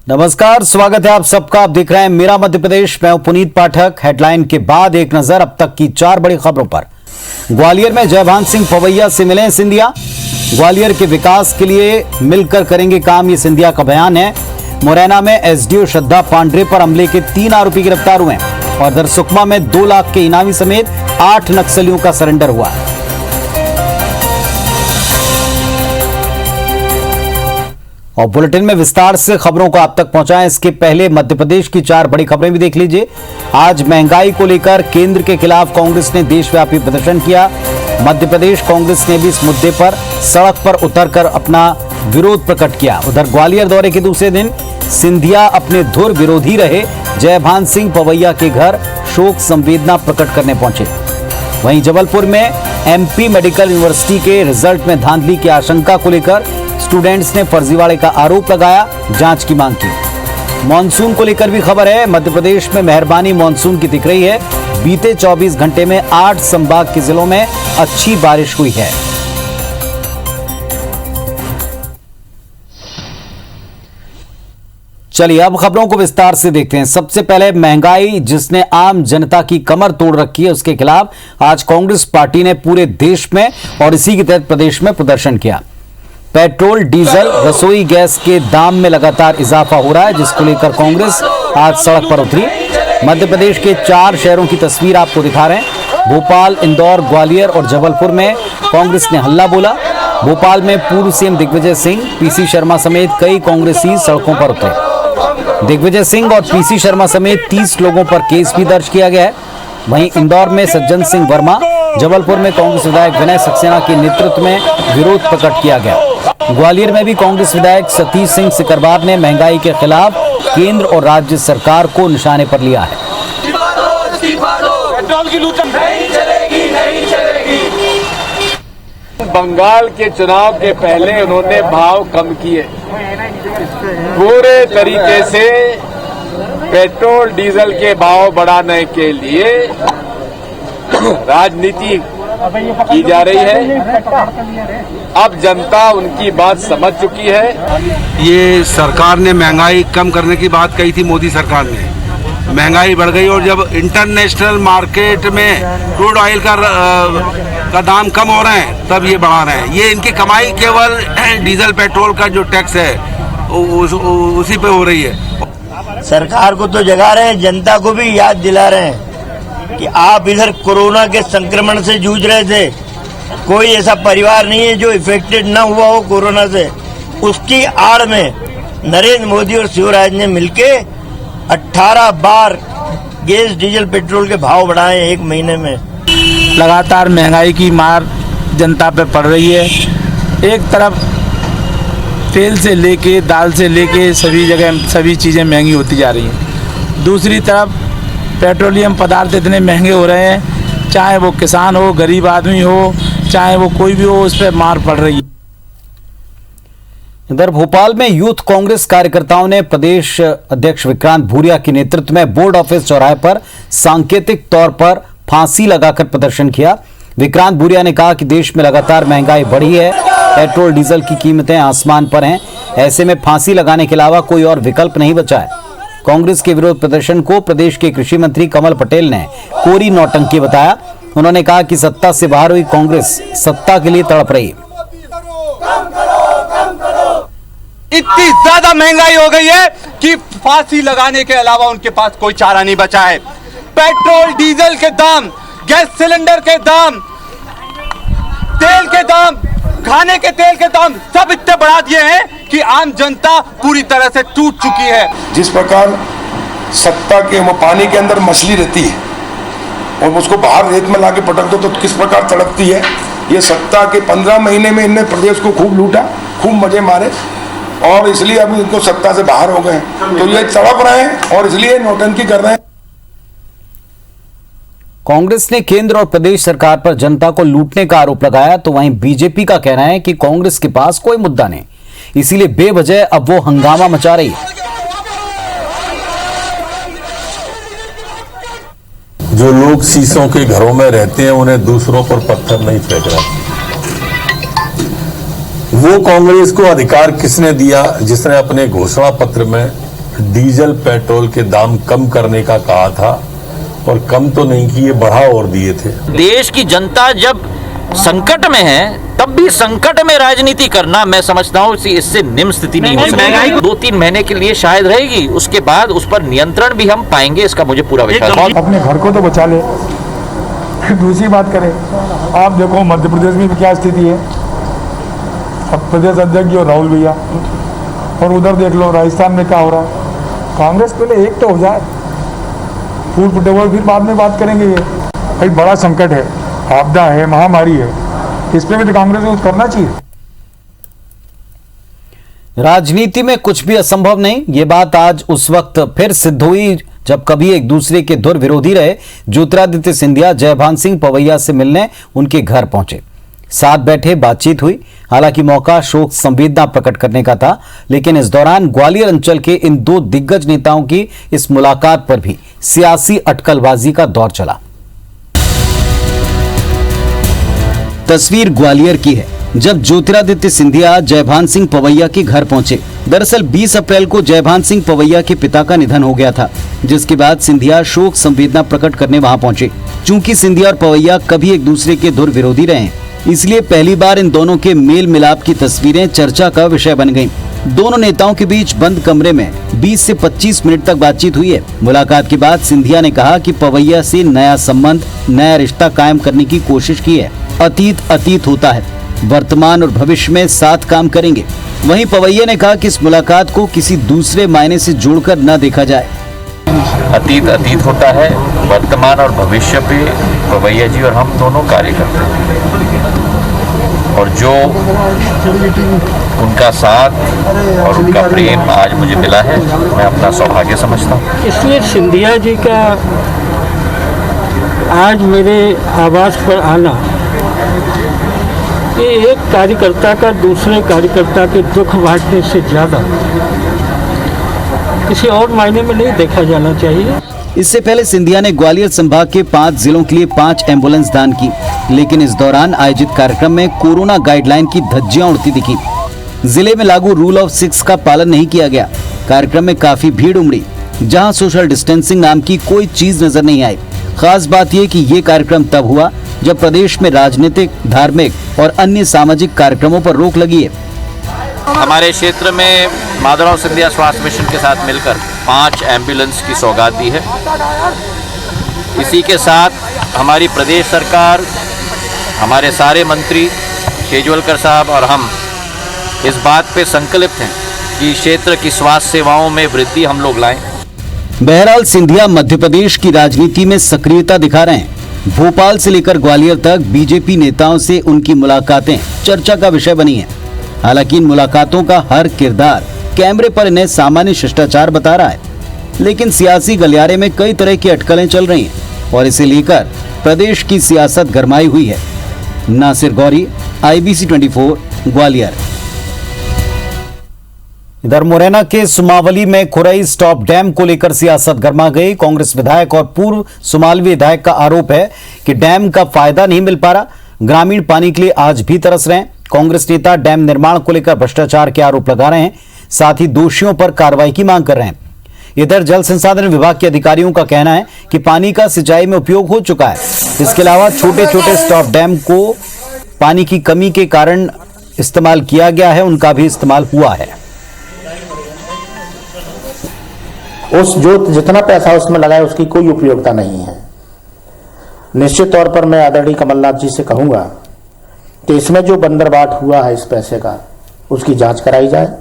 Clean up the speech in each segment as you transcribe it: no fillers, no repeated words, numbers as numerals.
नमस्कार, स्वागत है आप सबका। आप देख रहे हैं मेरा मध्य प्रदेश। मैं हूं पुनीत पाठक। हेडलाइन के बाद एक नजर अब तक की 4 बड़ी खबरों पर। ग्वालियर में जयभान सिंह पवैया से मिले सिंधिया। ग्वालियर के विकास के लिए मिलकर करेंगे काम, ये सिंधिया का बयान है। मुरैना में एसडीओ श्रद्धा पांड्रे पर हमले के 3 आरोपी गिरफ्तार हुए और इधर सुकमा में 2 लाख के इनामी समेत 8 नक्सलियों का सरेंडर हुआ। और बुलेटिन में विस्तार से खबरों को आप तक पहुंचाएं। इसके पहले मध्य प्रदेश की 4 बड़ी खबरें भी देख लीजिए। आज महंगाई को लेकर केंद्र के खिलाफ कांग्रेस ने देशव्यापी प्रदर्शन किया। मध्य प्रदेश कांग्रेस ने भी इस मुद्दे पर सड़क पर उतरकर अपना विरोध प्रकट किया। उधर ग्वालियर दौरे के दूसरे दिन सिंधिया अपने धुर विरोधी रहे जयभान सिंह पवैया के घर शोक संवेदना प्रकट करने पहुंचे। वहीं जबलपुर में एमपी मेडिकल यूनिवर्सिटी के रिजल्ट में धांधली की आशंका को लेकर स्टूडेंट्स ने फर्जीवाड़े का आरोप लगाया, जांच की मांग की। मॉनसून को लेकर भी खबर है। मध्य प्रदेश में मेहरबानी मॉनसून की दिख रही है। बीते 24 घंटे में 8 संभाग के जिलों में अच्छी बारिश हुई है। चलिए अब खबरों को विस्तार से देखते हैं। सबसे पहले महंगाई जिसने आम जनता की कमर तोड़ रखी है, उसके खिलाफ आज कांग्रेस पार्टी ने पूरे देश में और इसी के तहत प्रदेश में प्रदर्शन किया। पेट्रोल, डीजल, रसोई गैस के दाम में लगातार इजाफा हो रहा है, जिसको लेकर कांग्रेस आज सड़क पर उतरी। मध्य प्रदेश के 4 शहरों की तस्वीर आपको दिखा रहे हैं। भोपाल, इंदौर, ग्वालियर और जबलपुर में कांग्रेस ने हल्ला बोला। भोपाल में पूर्व सीएम दिग्विजय सिंह, पीसी शर्मा समेत कई कांग्रेसी सड़कों पर उतरे। दिग्विजय सिंह और पीसी शर्मा समेत 30 लोगों पर केस भी दर्ज किया गया है। वहीं इंदौर में सज्जन सिंह वर्मा, जबलपुर में कांग्रेस विधायक विनय सक्सेना के नेतृत्व में विरोध प्रकट किया गया। ग्वालियर में भी कांग्रेस विधायक सतीश सिंह सिकरवार ने महंगाई के खिलाफ केंद्र और राज्य सरकार को निशाने पर लिया है। बंगाल के चुनाव के पहले उन्होंने भाव कम किए। पूरे तरीके से पेट्रोल डीजल के भाव बढ़ाने के लिए राजनीति की जा रही है। अब जनता उनकी बात समझ चुकी है। ये सरकार ने महंगाई कम करने की बात कही थी, मोदी सरकार ने। महंगाई बढ़ गई और जब इंटरनेशनल मार्केट में क्रूड ऑयल का दाम कम हो रहे हैं तब ये बढ़ा रहे हैं। ये इनकी कमाई केवल डीजल पेट्रोल का जो टैक्स है उसी पे हो रही है। सरकार को तो जगा रहे हैं, जनता को भी याद दिला रहे हैं कि आप इधर कोरोना के संक्रमण से जूझ रहे थे। कोई ऐसा परिवार नहीं है जो इफेक्टेड न हुआ हो कोरोना से। उसकी आड़ में नरेंद्र मोदी और शिवराज ने मिलके 18 बार गैस, डीजल, पेट्रोल के भाव बढ़ाए 1 महीने में। लगातार महंगाई की मार जनता पे पड़ रही है। एक तरफ तेल से लेके दाल से लेके सभी जगह सभी चीज़ें महंगी होती जा रही हैं। दूसरी तरफ पेट्रोलियम पदार्थ इतने महंगे हो रहे हैं, चाहे वो किसान हो, गरीब आदमी हो, चाहे वो कोई भी हो, उस पर मार पड़ रही है। इधर भोपाल में यूथ कांग्रेस कार्यकर्ताओं ने प्रदेश अध्यक्ष विक्रांत भूरिया के नेतृत्व में बोर्ड ऑफिस चौराहे पर सांकेतिक तौर पर फांसी लगाकर प्रदर्शन किया। विक्रांत भूरिया ने कहा कि देश में लगातार महंगाई बढ़ी है, पेट्रोल डीजल की कीमतें आसमान पर हैं। ऐसे में फांसी लगाने के अलावा कोई और विकल्प नहीं बचा है। कांग्रेस के विरोध प्रदर्शन को प्रदेश के कृषि मंत्री कमल पटेल ने कोरी नौटंकी बताया। उन्होंने कहा कि सत्ता से बाहर हुई कांग्रेस सत्ता के लिए तड़प रही। इतनी ज्यादा महंगाई हो गई है कि फांसी लगाने के अलावा उनके पास कोई चारा नहीं बचा है। पेट्रोल डीजल के दाम, गैस सिलेंडर के दाम, तेल के दाम, खाने के तेल के दाम सब इतने बढ़ा दिए हैं कि आम जनता पूरी तरह से टूट चुकी है। जिस प्रकार सत्ता के वो पानी के अंदर मछली रहती है और उसको बाहर रेत में लाके पटक दो तो किस प्रकार तड़पती है, ये सत्ता के 15 महीने में इनने प्रदेश को खूब लूटा, खूब मजे मारे और इसलिए अभी इनको सत्ता से बाहर हो गए। तो ये तड़प रहे हैं और इसलिए नौटंकी कर रहे हैं। कांग्रेस ने केंद्र और प्रदेश सरकार पर जनता को लूटने का आरोप लगाया, तो वहीं बीजेपी का कहना है कि कांग्रेस के पास कोई मुद्दा नहीं, इसीलिए बेवजह अब वो हंगामा मचा रही है। जो लोग शीशों के घरों में रहते हैं उन्हें दूसरों पर पत्थर नहीं फेंक रहे। वो कांग्रेस को अधिकार किसने दिया जिसने अपने घोषणा पत्र में डीजल पेट्रोल के दाम कम करने का कहा था और कम तो नहीं किए, बढ़ा और दिए थे। देश की जनता जब संकट में है तब भी संकट में राजनीति करना, मैं समझता हूँ इससे निम्न स्थिति नहीं होगी। महंगाई 2-3 महीने के लिए शायद रहेगी, उसके बाद उस पर नियंत्रण भी हम पाएंगे, इसका मुझे पूरा विश्वास है। अपने घर को तो बचा ले, फिर दूसरी बात करें। आप देखो मध्य प्रदेश में भी क्या स्थिति है, अब प्रदेश अध्यक्ष जो राहुल भैया, और उधर देख लो राजस्थान में क्या हो रहा है। कांग्रेस पहले एक तो हो जाए, फूल फुटेबल, फिर बाद में बात करेंगे। ये भाई बड़ा संकट है, आपदा है, महामारी है, इस पे भी तो कांग्रेस को करना चाहिए। राजनीति में कुछ भी असंभव नहीं, ये बात आज उस वक्त फिर सिद्ध हुई जब कभी एक दूसरे के धुर विरोधी रहे ज्योतिरादित्य सिंधिया जयभान सिंह पवैया से मिलने उनके घर पहुंचे, साथ बैठे, बातचीत हुई। हालांकि मौका शोक संवेदना प्रकट करने का था, लेकिन इस दौरान ग्वालियर अंचल के इन दो दिग्गज नेताओं की इस मुलाकात पर भी सियासी अटकलबाजी का दौर चला। तस्वीर ग्वालियर की है, जब ज्योतिरादित्य सिंधिया जयभान सिंह पवैया के घर पहुंचे। दरअसल 20 अप्रैल को जयभान सिंह पवैया के पिता का निधन हो गया था, जिसके बाद सिंधिया शोक संवेदना प्रकट करने वहां पहुंचे। चूंकि सिंधिया और पवैया कभी एक दूसरे के धुर विरोधी रहे हैं, इसलिए पहली बार इन दोनों के मेल मिलाप की तस्वीरें चर्चा का विषय बन गईं। दोनों नेताओं के बीच बंद कमरे में 20 से 25 मिनट तक बातचीत हुई है। मुलाकात के बाद सिंधिया ने कहा कि पवैया से नया संबंध, नया रिश्ता कायम करने की कोशिश की है। अतीत अतीत होता है, वर्तमान और भविष्य में साथ काम करेंगे। वहीं पवैया ने कहा कि इस मुलाकात को किसी दूसरे मायने से जोड़कर न देखा जाए। अतीत अतीत होता है, वर्तमान और भविष्य पे पवैया जी और हम दोनों कार्य करते हैं, और जो उनका साथ और उनका प्रेम आज मुझे मिला है, मैं अपना सौभाग्य समझता हूँ। इसलिए सिंधिया जी का आज मेरे आवास पर आना, ये एक कार्यकर्ता का दूसरे कार्यकर्ता के दुख बांटने से ज़्यादा किसी और मायने में नहीं देखा जाना चाहिए। इससे पहले सिंधिया ने ग्वालियर संभाग के 5 जिलों के लिए 5 एम्बुलेंस दान की, लेकिन इस दौरान आयोजित कार्यक्रम में कोरोना गाइडलाइन की धज्जियां उड़ती दिखी। जिले में लागू रूल ऑफ 6 का पालन नहीं किया गया। कार्यक्रम में काफी भीड़ उमड़ी, जहां सोशल डिस्टेंसिंग नाम की कोई चीज नजर नहीं आई। खास बात यह कि ये कार्यक्रम तब हुआ जब प्रदेश में राजनीतिक, धार्मिक और अन्य सामाजिक कार्यक्रमों पर रोक लगी है। हमारे क्षेत्र में माधवराव सिंधिया स्वास्थ्य मिशन के साथ मिलकर 5 एम्बुलेंस की सौगात दी है। इसी के साथ हमारी प्रदेश सरकार, हमारे सारे मंत्री केजरीवाल साहब और हम इस बात पे संकल्पित हैं कि क्षेत्र की स्वास्थ्य सेवाओं में वृद्धि हम लोग लाएं। बहरहाल सिंधिया मध्य प्रदेश की राजनीति में सक्रियता दिखा रहे हैं। भोपाल से लेकर ग्वालियर तक बीजेपी नेताओं से उनकी मुलाकातें चर्चा का विषय बनी है। हालांकि इन मुलाकातों का हर किरदार कैमरे पर इन्हें सामान्य शिष्टाचार बता रहा है, लेकिन सियासी गलियारे में कई तरह की अटकलें चल रही हैं और इसे लेकर प्रदेश की सियासत गरमाई हुई है। नासिर गौरी, IBC 24, ग्वालियर। इधर मुरैना के सुमावली में खुरई स्टॉप डैम को लेकर सियासत गर्मा गई। कांग्रेस विधायक और पूर्व सुमावली विधायक का आरोप है कि डैम का फायदा नहीं मिल पा रहा, ग्रामीण पानी के लिए आज भी तरस रहे हैं। कांग्रेस नेता डैम निर्माण को लेकर भ्रष्टाचार के आरोप लगा रहे हैं, साथ ही दोषियों पर कार्रवाई की मांग कर रहे हैं। इधर जल संसाधन विभाग के अधिकारियों का कहना है कि पानी का सिंचाई में उपयोग हो चुका है। इसके अलावा छोटे छोटे स्टॉप डैम को पानी की कमी के कारण इस्तेमाल किया गया है, उनका भी इस्तेमाल हुआ है। उस जो जितना पैसा उसमें लगाया उसकी कोई उपयोगिता नहीं है। निश्चित तौर पर मैं आदरणीय कमलनाथ जी से कहूंगा कि इसमें जो बंदरबाट हुआ है इस पैसे का, उसकी जांच कराई जाए,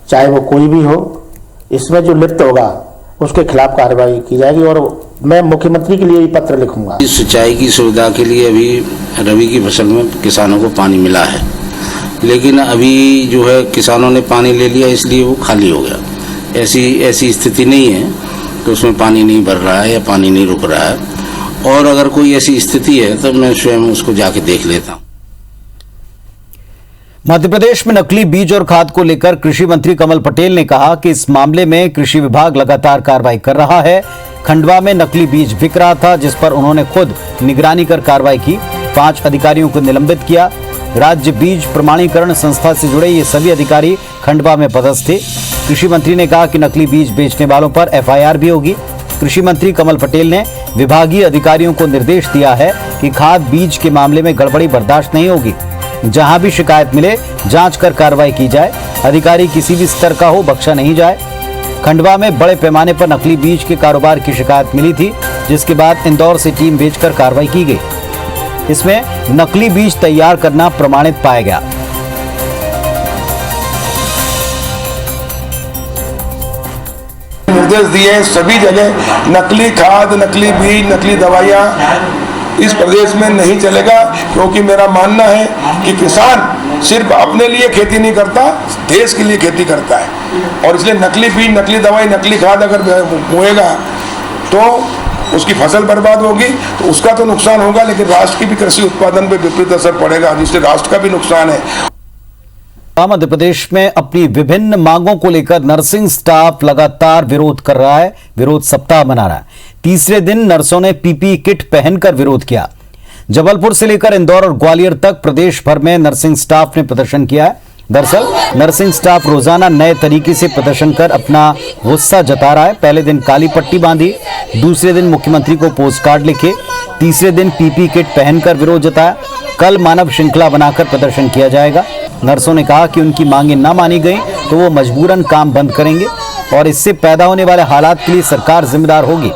चाहे वो कोई भी हो। इसमें जो लिप्त होगा उसके खिलाफ कार्रवाई की जाएगी और मैं मुख्यमंत्री के लिए ही पत्र लिखूंगा। सिंचाई की सुविधा के लिए अभी रबी की फसल में किसानों को पानी मिला है, लेकिन अभी जो है किसानों ने पानी ले लिया इसलिए वो खाली हो गया। ऐसी स्थिति नहीं है तो उसमें पानी नहीं भर रहा है या पानी नहीं रुक रहा है, और अगर कोई ऐसी स्थिति है तो मैं स्वयं उसको जाके देख लेता हूँ। मध्य प्रदेश में नकली बीज और खाद को लेकर कृषि मंत्री कमल पटेल ने कहा कि इस मामले में कृषि विभाग लगातार कार्रवाई कर रहा है। खंडवा में नकली बीज बिक रहा था, जिस पर उन्होंने खुद निगरानी कर कार्रवाई की। 5 अधिकारियों को निलंबित किया। राज्य बीज प्रमाणीकरण संस्था से जुड़े ये सभी अधिकारी खंडवा में पदस्थ थे। कृषि मंत्री ने कहा कि नकली बीज बेचने वालों पर एफआईआर भी होगी। कृषि मंत्री कमल पटेल ने विभागीय अधिकारियों को निर्देश दिया है कि खाद बीज के मामले में गड़बड़ी बर्दाश्त नहीं होगी। जहां भी शिकायत मिले जांच कर कार्रवाई की जाए। अधिकारी किसी भी स्तर का हो, बख्शा नहीं जाए। खंडवा में बड़े पैमाने पर नकली बीज के कारोबार की शिकायत मिली थी, जिसके बाद इंदौर से टीम भेजकर कार्रवाई की गई। इसमें नकली बीज तैयार करना प्रमाणित पाया गया। निर्देश दिए सभी जगह नकली खाद, नकली बीज, नकली दवाइयाँ इस प्रदेश में नहीं चलेगा, क्योंकि मेरा मानना है कि किसान सिर्फ अपने लिए खेती नहीं करता, देश के लिए खेती करता है। और इसलिए नकली बीज, नकली दवाई, नकली खाद अगर बोएगा तो उसकी फसल बर्बाद होगी, तो उसका तो नुकसान होगा, लेकिन राष्ट्र की भी कृषि उत्पादन पे विपरीत असर पड़ेगा, जिससे राष्ट्र का भी नुकसान है। मध्य प्रदेश में अपनी विभिन्न मांगों को लेकर नर्सिंग स्टाफ लगातार विरोध कर रहा है। विरोध सप्ताह मना रहा है। तीसरे दिन नर्सों ने पीपीई किट पहनकर विरोध किया। जबलपुर से लेकर इंदौर और ग्वालियर तक प्रदेश भर में नर्सिंग स्टाफ ने प्रदर्शन किया है। दरअसल नर्सिंग स्टाफ रोजाना नए तरीके से प्रदर्शन कर अपना गुस्सा जता रहा है। पहले दिन काली पट्टी बांधी, दूसरे दिन मुख्यमंत्री को पोस्ट कार्ड लिखे, तीसरे दिन पीपीई किट पहनकर विरोध जताया। कल मानव श्रृंखला बनाकर प्रदर्शन किया जाएगा। नर्सों ने कहा कि उनकी मांगें न मानी गई तो वो मजबूरन काम बंद करेंगे और इससे पैदा होने वाले हालात के लिए सरकार जिम्मेदार होगी।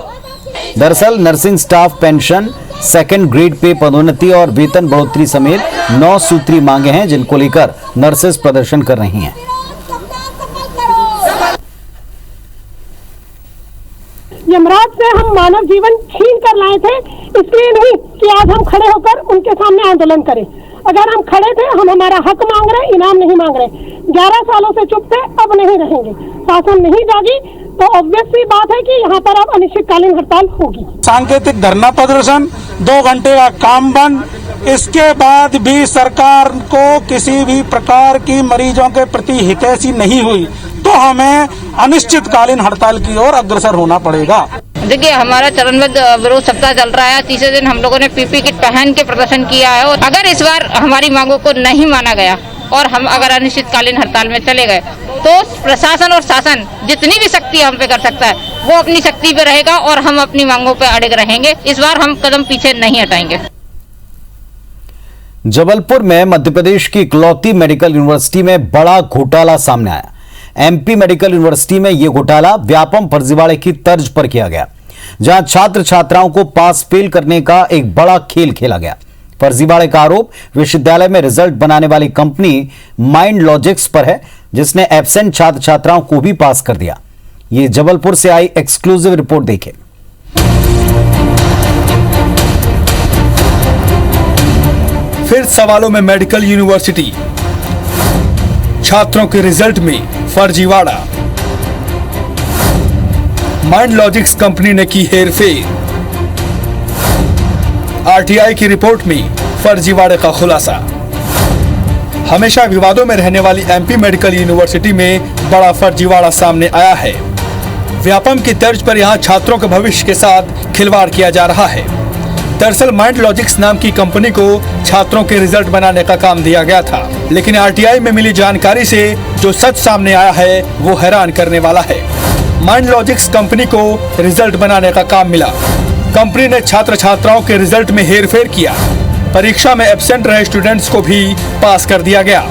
दरअसल nursing staff pension, second grade pay पदोन्नति और वेतन बढ़ोतरी समेत 9 सूत्री मांगे हैं, जिनको लेकर नर्सेस प्रदर्शन कर रही हैं। यमराज से हम मानव जीवन छीन कर लाए थे, इसलिए नहीं कि आज हम खड़े होकर उनके सामने आंदोलन करें। अगर हम खड़े थे, हम हमारा हक मांग रहे, इनाम नहीं मांग रहे। 11 सालों से चुप थे, अब नहीं रहेंगे। शासन नहीं जागी तो ऑब्वियस सी बात है कि यहाँ पर अब अनिश्चितकालीन हड़ताल होगी। सांकेतिक धरना प्रदर्शन, 2 घंटे का काम बंद। इसके बाद भी सरकार को किसी भी प्रकार की मरीजों के प्रति हितैषी नहीं हुई तो हमें अनिश्चितकालीन हड़ताल की ओर अग्रसर होना पड़ेगा। देखिए, हमारा चरणबद्ध विरोध सप्ताह चल रहा है। तीसरे दिन हम लोगों ने पीपी किट पहन के प्रदर्शन किया है और अगर इस बार हमारी मांगों को नहीं माना गया और हम अगर अनिश्चितकालीन हड़ताल में चले गए तो प्रशासन और शासन जितनी भी शक्ति हम पे कर सकता है वो अपनी शक्ति पे रहेगा और हम अपनी मांगों पे अड़े रहेंगे। इस बार हम कदम पीछे नहीं हटाएंगे। जबलपुर में मध्य प्रदेश की इकलौती मेडिकल यूनिवर्सिटी में बड़ा घोटाला सामने आया। एमपी मेडिकल यूनिवर्सिटी में यह घोटाला व्यापम फर्जीवाड़े की तर्ज पर किया गया, जहां छात्र छात्राओं को पास फेल करने का एक बड़ा खेल खेला गया। फर्जीवाड़े का आरोप विश्वविद्यालय में रिजल्ट बनाने वाली कंपनी माइंड लॉजिक्स पर है, जिसने एब्सेंट छात्र छात्राओं को भी पास कर दिया। ये जबलपुर से आई एक्सक्लूसिव रिपोर्ट देखें। फिर सवालों में मेडिकल यूनिवर्सिटी, छात्रों के रिजल्ट में फर्जीवाड़ा, माइंड लॉजिक्स कंपनी ने की हेरफेर, आरटीआई की रिपोर्ट में फर्जीवाड़े का खुलासा। हमेशा विवादों में रहने वाली एमपी मेडिकल यूनिवर्सिटी में बड़ा फर्जीवाड़ा सामने आया है। व्यापम की तर्ज पर यहां छात्रों के भविष्य के साथ खिलवाड़ किया जा रहा है। दरअसल माइंड लॉजिक्स नाम की कंपनी को छात्रों के रिजल्ट बनाने का काम दिया गया था, लेकिन आरटीआई में मिली जानकारी से जो सच सामने आया है वो हैरान करने वाला है। माइंड लॉजिक्स कंपनी को रिजल्ट बनाने का काम मिला। कंपनी ने छात्र छात्राओं के रिजल्ट में हेरफेर किया। परीक्षा में एब्सेंट रहे स्टूडेंट्स को भी पास कर दिया गया।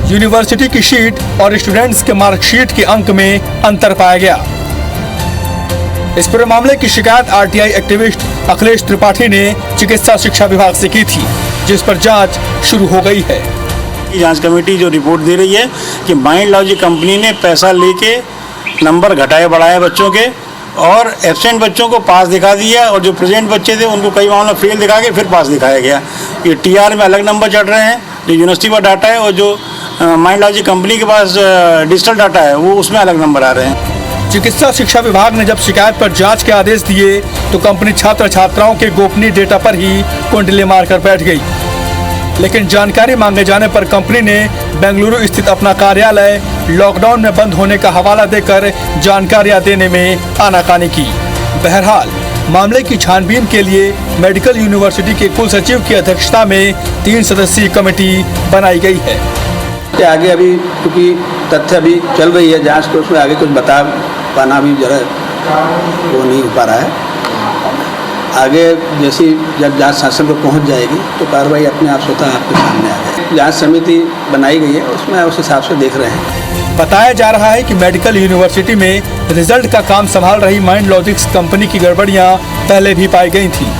यूनिवर्सिटी की शीट और स्टूडेंट्स के मार्कशीट के अंक में अंतर पाया गया। इस पूरे मामले की शिकायत आरटीआई एक्टिविस्ट अखिलेश त्रिपाठी ने चिकित्सा शिक्षा विभाग से की थी, जिस पर जांच शुरू हो गई है। जांच कमेटी जो रिपोर्ट दे रही है कि माइंड लॉजिक कंपनी ने पैसा लेके नंबर घटाए बढ़ाए बच्चों के और एब्सेंट बच्चों को पास दिखा दिया और जो प्रेजेंट बच्चे थे उनको कई मामलों में फेल दिखा के फिर पास दिखाया गया। ये टीआर में अलग नंबर चढ़ रहे हैं, जो यूनिवर्सिटी का डाटा है और जो माइंड लॉजिक कंपनी के पास डिजिटल डाटा है वो उसमें अलग नंबर आ रहे हैं। चिकित्सा शिक्षा विभाग ने जब शिकायत पर जांच के आदेश दिए तो कंपनी छात्र छात्राओं के गोपनीय डेटा पर ही कुंडली मारकर बैठ गई। लेकिन जानकारी मांगे जाने पर कंपनी ने बेंगलुरु स्थित अपना कार्यालय लॉकडाउन में बंद होने का हवाला देकर जानकारियां देने में आनाकानी की। बहरहाल मामले की छानबीन के लिए मेडिकल यूनिवर्सिटी के कुल सचिव की अध्यक्षता में 3 सदस्यीय कमेटी बनाई गई है। आगे अभी क्योंकि तथ्य अभी चल रही है जांच, तो उसमें आगे कुछ बता पाना भी जरा वो नहीं हो पा रहा है। आगे जैसी जब जांच शासन पर पहुंच जाएगी तो कार्रवाई अपने आप स्वतः आपके सामने आ जाएगी। जांच समिति बनाई गई है, उसमें उस हिसाब से देख रहे हैं। बताया जा रहा है कि मेडिकल यूनिवर्सिटी में रिजल्ट का काम संभाल रही माइंड लॉजिक्स कंपनी की गड़बड़ियां पहले भी पाई गई थी।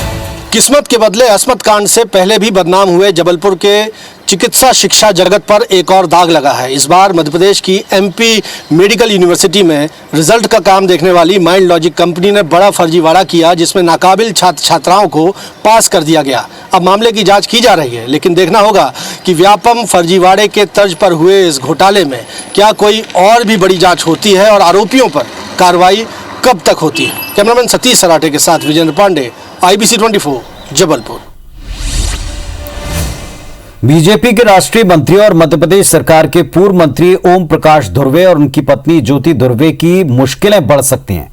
किस्मत के बदले अस्मत कांड से पहले भी बदनाम हुए जबलपुर के चिकित्सा शिक्षा जगत पर एक और दाग लगा है। इस बार मध्य प्रदेश की एमपी मेडिकल यूनिवर्सिटी में रिजल्ट का काम देखने वाली माइंड लॉजिक कंपनी ने बड़ा फर्जीवाड़ा किया, जिसमें नाकाबिल छात्र छात्राओं को पास कर दिया गया। अब मामले की जांच की जा रही है, लेकिन देखना होगा कि व्यापम फर्जीवाड़े के तर्ज पर हुए इस घोटाले में क्या कोई और भी बड़ी जाँच होती है और आरोपियों पर कार्रवाई कब तक होती है। कैमरामैन सतीश सराठे के साथ विजेंद्र पांडे, IBC 24 जबलपुर। बीजेपी के राष्ट्रीय मंत्री और मध्य प्रदेश सरकार के पूर्व मंत्री ओम प्रकाश धुर्वे और उनकी पत्नी ज्योति धुर्वे की मुश्किलें बढ़ सकती हैं।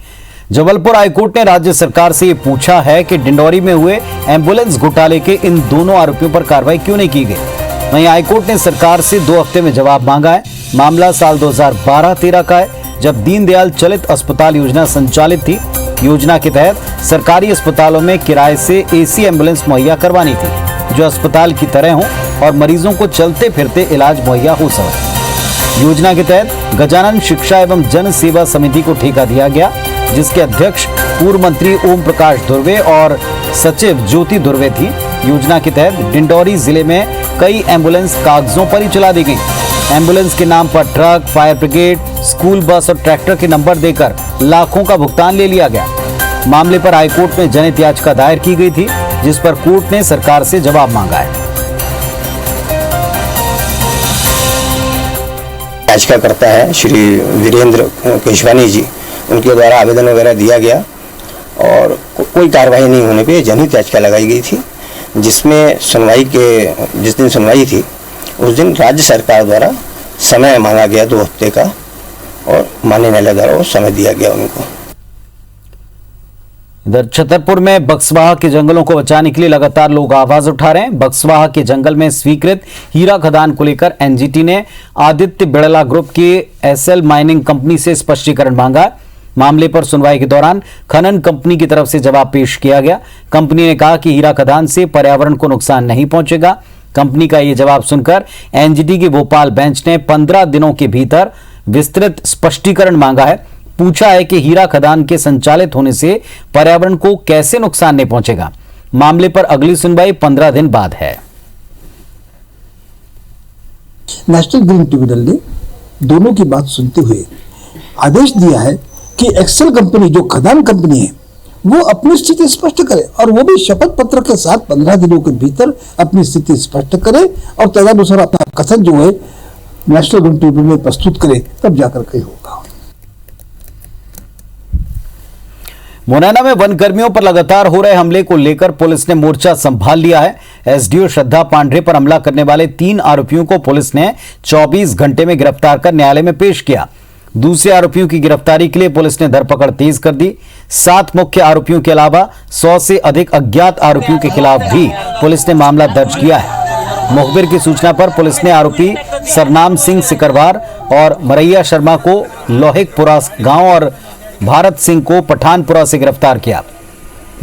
जबलपुर हाईकोर्ट ने राज्य सरकार से ये पूछा है कि डिंडौरी में हुए एम्बुलेंस घोटाले के इन दोनों आरोपियों पर कार्रवाई क्यों नहीं की गई। वहीं हाईकोर्ट ने सरकार से 2 हफ्ते में जवाब मांगा है। मामला साल 2012-13 का है, जब दीनदयाल चलित अस्पताल योजना संचालित थी। योजना के तहत सरकारी अस्पतालों में किराए से AC एम्बुलेंस मुहैया करवानी थी, जो अस्पताल की तरह हो और मरीजों को चलते फिरते इलाज मुहैया हो सके। योजना के तहत गजानन शिक्षा एवं जन सेवा समिति को ठेका दिया गया, जिसके अध्यक्ष पूर्व मंत्री ओम प्रकाश धुर्वे और सचिव ज्योति धुर्वे थी। योजना के तहत डिंडौरी जिले में कई एम्बुलेंस कागजों पर ही चला दी गई। एम्बुलेंस के नाम पर truck, fire brigade, school bus और ट्रैक्टर के नंबर देकर लाखों का भुगतान ले लिया गया। मामले पर हाईकोर्ट में जनहित याचिका दायर की गई थी, जिस पर कोर्ट ने सरकार से जवाब मांगा है। याचिका करता है श्री वीरेंद्र केशवानी जी, उनके द्वारा आवेदन वगैरह दिया गया और कोई कार्रवाई नहीं होने पे जनहित याचिका लगाई गई थी, जिसमें सुनवाई के जिस दिन सुनवाई थी उस दिन राज्य सरकार द्वारा समय मांगा गया 2 हफ्ते का, और माननीय न्यायालय द्वारा वो समय दिया गया उनको। इधर छतरपुर में बक्सवाहा के जंगलों को बचाने के लिए लगातार लोग आवाज उठा रहे हैं। बक्सवाहा के जंगल में स्वीकृत हीरा खदान को लेकर NGT ने आदित्य बिड़ला ग्रुप की SL माइनिंग कंपनी से स्पष्टीकरण मांगा। मामले पर सुनवाई के दौरान खनन कंपनी की तरफ से जवाब पेश किया गया। कंपनी ने कहा कि हीरा खदान से पर्यावरण को नुकसान नहीं पहुंचेगा। कंपनी का यह जवाब सुनकर NGT की भोपाल बेंच ने 15 दिनों के भीतर विस्तृत स्पष्टीकरण मांगा है। पूछा है कि हीरा खदान के संचालित होने से पर्यावरण को कैसे नुकसान नहीं पहुंचेगा। मामले पर अगली सुनवाई 15 दिन बाद है। नेशनल ग्रीन ट्रिब्यूनल ने दोनों की बात सुनते हुए आदेश दिया है कि एक्सेल कंपनी जो खदान कंपनी है वो अपनी स्थिति स्पष्ट करे, और वो भी शपथ पत्र के साथ 15 दिनों के भीतर अपनी स्थिति स्पष्ट करे और तदनुसार अपना कथन जो है नेशनल ग्रीन ट्रिब्यूनल में प्रस्तुत करे, तब जाकर के होगा। मुरैना में वन कर्मियों पर लगातार हो रहे हमले को लेकर पुलिस ने मोर्चा संभाल लिया है। SDO श्रद्धा पांडे पर हमला करने वाले 3 आरोपियों को पुलिस ने 24 घंटे में गिरफ्तार कर न्यायालय में पेश किया। दूसरे आरोपियों की गिरफ्तारी के लिए पुलिस ने धरपकड़ तेज कर दी। 7 मुख्य आरोपियों के अलावा 100 से अधिक अज्ञात आरोपियों के खिलाफ भी पुलिस ने मामला दर्ज किया है। मुखबिर की सूचना पर पुलिस ने आरोपी सरनाम सिंह सिकरवार और मरैया शर्मा को लोहिकपुरा गांव और भारत सिंह को पठानपुरा से गिरफ्तार किया।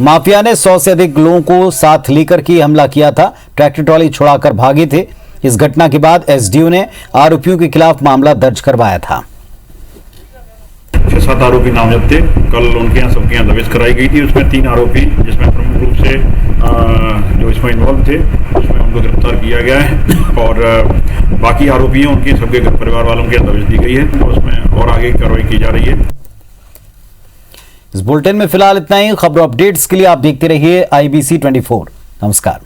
माफिया ने 100 से अधिक लोगों को साथ लेकर के हमला किया था। ट्रैक्टर ट्रॉली छुड़ाकर भागे थे। इस घटना के बाद SDO ने आरोपियों के खिलाफ मामला दर्ज करवाया था। 6-7 आरोपी नामजद थे। कल उनके यहाँ सबके यहाँ दबिश कराई गई थी। उसमें 3 आरोपी जिसमें प्रमुख रूप से जो इसमें इन्वॉल्व थे उसमें उनको गिरफ्तार किया गया है, और बाकी आरोपी हैं उनके सबके परिवार वालों के दबिश दी गई है, तो उसमें और आगे कार्रवाई की जा रही है। इस बुलेटिन में फिलहाल इतना ही। खबरों अपडेट्स के लिए आप देखते रहिए IBC 24। नमस्कार।